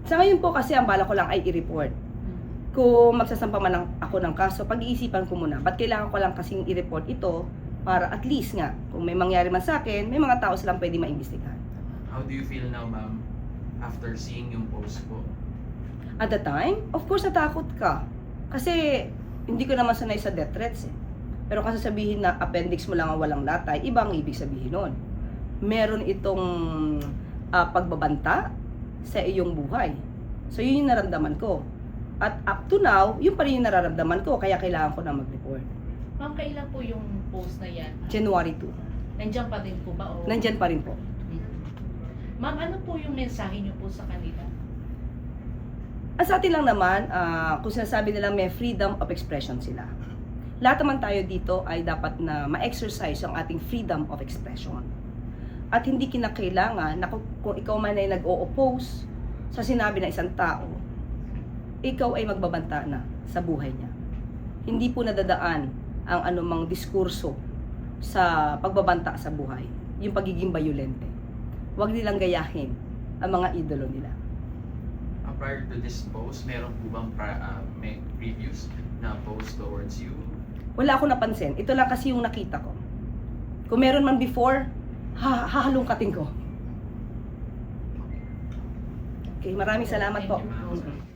Sa ngayon po kasi ang bala ko lang ay i-report. Kung magsasampa man ako ng kaso, pag-iisipan ko muna. Ba't kailangan ko lang kasing i-report ito para at least nga, kung may mangyari man sa akin, may mga tao silang pwede maimbestigahan. How do you feel now, ma'am, after seeing yung post po? At the time, of course, natakot ka. Kasi hindi ko naman sanay sa death threats eh. Pero kasi sabihin na appendix mo lang ang walang latay, iba ang ibig sabihin nun. Meron itong pagbabanta sa iyong buhay. So yun yung naramdaman ko. At up to now, yun pa rin yung nararamdaman ko, kaya kailangan ko na mag-report. Ma'am, kailan po yung post na yan? January 2. Nandiyan pa din po ba? O... Nandyan pa rin po. Ma'am, ano po yung mensahe niyo po sa kanila? Sa atin lang naman, kung sinasabi nila may freedom of expression sila. Lahat naman tayo dito ay dapat na ma-exercise ang ating freedom of expression. At hindi kinakailangan na kung ikaw man ay nag-o-oppose sa sinabi ng isang tao, ikaw ay magbabanta na sa buhay niya. Hindi po nadadaan ang anumang diskurso sa pagbabanta sa buhay, yung pagiging bayolente. Huwag nilang gayahin ang mga idolo nila. Prior to this post, meron po bang may previews na post towards you? Wala akong napansin. Ito lang kasi yung nakita ko. Kung meron man before, hahalungkatin ko. Okay, maraming salamat po. Thank you.